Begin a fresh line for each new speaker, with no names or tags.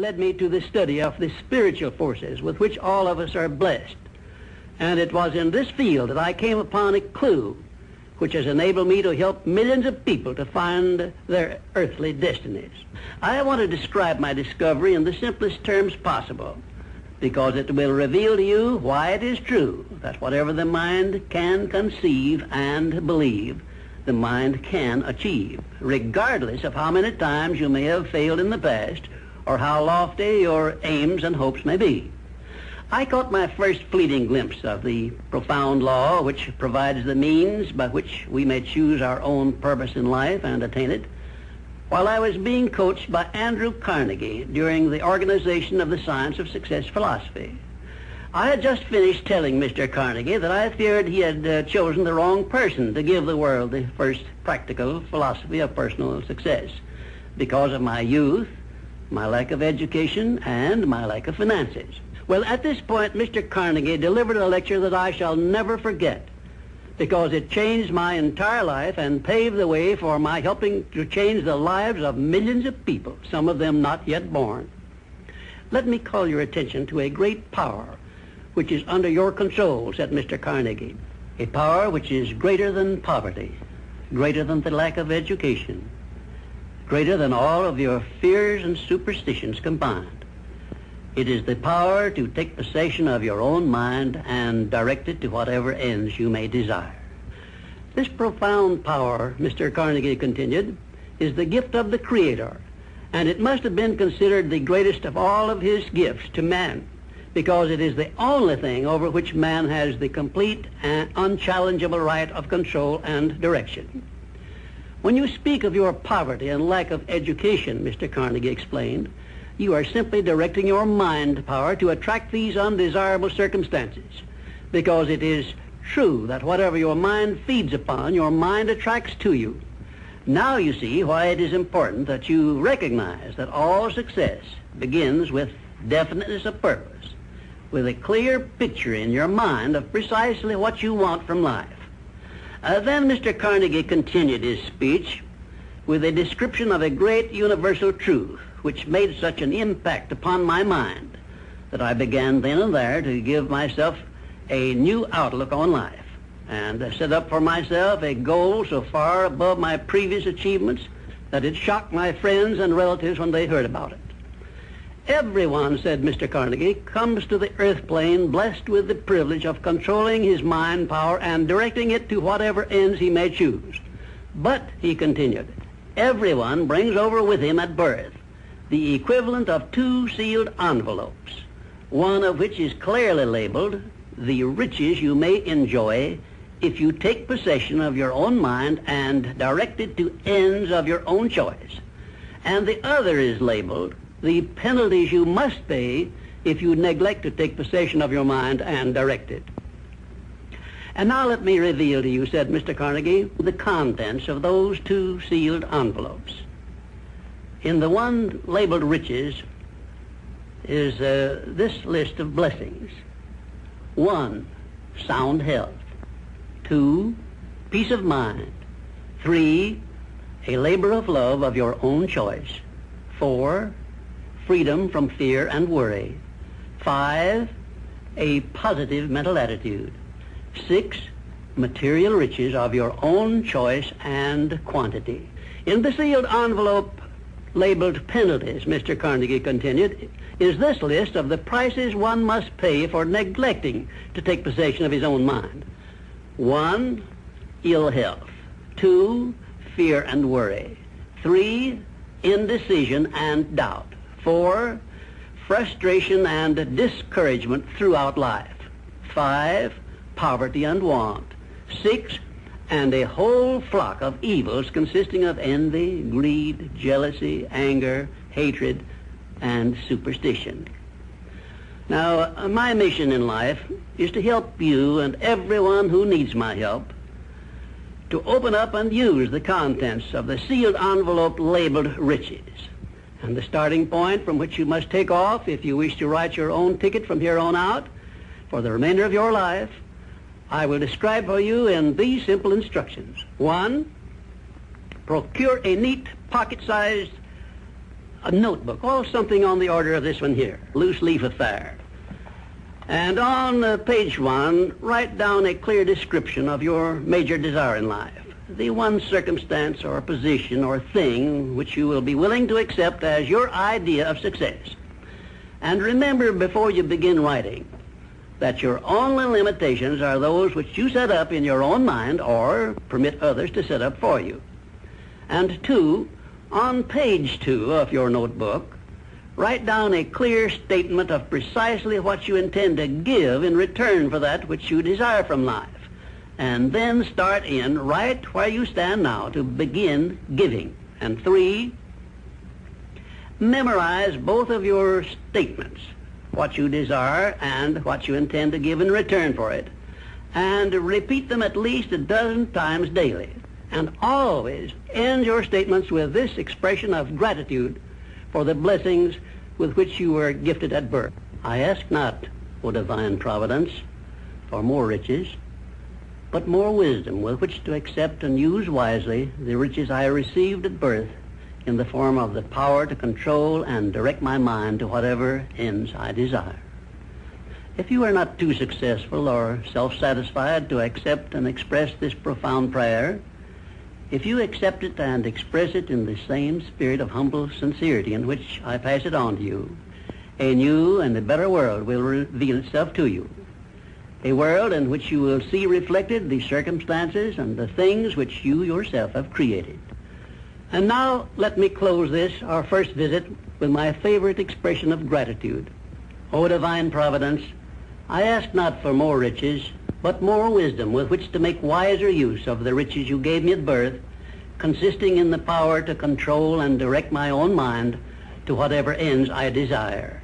led me to the study of the spiritual forces with which all of us are blessed. And it was in this field that I came upon a clue which has enabled me to help millions of people to find their earthly destinies. I want to describe my discovery in the simplest terms possible, because it will reveal to you why it is true that whatever the mind can conceive and believe, the mind can achieve, regardless of how many times you may have failed in the past or how lofty your aims and hopes may be. I caught my first fleeting glimpse of the profound law which provides the means by which we may choose our own purpose in life and attain it, while I was being coached by Andrew Carnegie during the organization of the Science of Success philosophy. I had just finished telling Mr. Carnegie that I feared he had chosen the wrong person to give the world the first practical philosophy of personal success because of my youth, my lack of education, and my lack of finances. Well, at this point, Mr. Carnegie delivered a lecture that I shall never forget, because it changed my entire life and paved the way for my helping to change the lives of millions of people, some of them not yet born. Let me call your attention to a great power which is under your control, said Mr. Carnegie, a power which is greater than poverty, greater than the lack of education, greater than all of your fears and superstitions combined. It is the power to take possession of your own mind and direct it to whatever ends you may desire. This profound power, Mr. Carnegie continued, is the gift of the Creator, and it must have been considered the greatest of all of his gifts to man, because it is the only thing over which man has the complete and unchallengeable right of control and direction. When you speak of your poverty and lack of education, Mr. Carnegie explained, you are simply directing your mind power to attract these undesirable circumstances, because it is true that whatever your mind feeds upon, your mind attracts to you. Now you see why it is important that you recognize that all success begins with definiteness of purpose, with a clear picture in your mind of precisely what you want from life. Then Mr. Carnegie continued his speech with a description of a great universal truth which made such an impact upon my mind that I began then and there to give myself a new outlook on life and set up for myself a goal so far above my previous achievements that it shocked my friends and relatives when they heard about it. Everyone, said Mr. Carnegie, comes to the earth plane blessed with the privilege of controlling his mind power and directing it to whatever ends he may choose. But, he continued, everyone brings over with him at birth the equivalent of 2 sealed envelopes, one of which is clearly labeled, the riches you may enjoy if you take possession of your own mind and direct it to ends of your own choice. And the other is labeled, the penalties you must pay if you neglect to take possession of your mind and direct it. And now let me reveal to you, said Mr. Carnegie, the contents of those 2 sealed envelopes. In the one labeled riches is this list of blessings. 1, sound health. 2, peace of mind. 3, a labor of love of your own choice. 4, freedom from fear and worry. 5, a positive mental attitude. 6, material riches of your own choice and quantity. In the sealed envelope labeled penalties, Mr. Carnegie continued, is this list of the prices one must pay for neglecting to take possession of his own mind. 1, ill health. 2, fear and worry. 3, indecision and doubt. 4, frustration and discouragement throughout life. 5, poverty and want. 6, and a whole flock of evils consisting of envy, greed, jealousy, anger, hatred, and superstition. Now, my mission in life is to help you and everyone who needs my help to open up and use the contents of the sealed envelope labeled riches. And the starting point from which you must take off if you wish to write your own ticket from here on out for the remainder of your life, I will describe for you in these simple instructions. 1, procure a neat pocket-sized a notebook, or something on the order of this one here, loose leaf affair. And on page 1, write down a clear description of your major desire in life, the one circumstance or position or thing which you will be willing to accept as your idea of success. And remember before you begin writing that your only limitations are those which you set up in your own mind or permit others to set up for you. And 2, on page 2 of your notebook, write down a clear statement of precisely what you intend to give in return for that which you desire from life. And then start in right where you stand now to begin giving. And 3, memorize both of your statements, what you desire and what you intend to give in return for it, and repeat them at least a dozen times daily. And always end your statements with this expression of gratitude for the blessings with which you were gifted at birth. I ask not, O divine providence, for more riches, but more wisdom with which to accept and use wisely the riches I received at birth in the form of the power to control and direct my mind to whatever ends I desire. If you are not too successful or self-satisfied to accept and express this profound prayer, if you accept it and express it in the same spirit of humble sincerity in which I pass it on to you, a new and a better world will reveal itself to you. A world in which you will see reflected the circumstances and the things which you yourself have created. And now let me close this, our first visit, with my favorite expression of gratitude. O divine providence, I ask not for more riches, but more wisdom with which to make wiser use of the riches you gave me at birth, consisting in the power to control and direct my own mind to whatever ends I desire.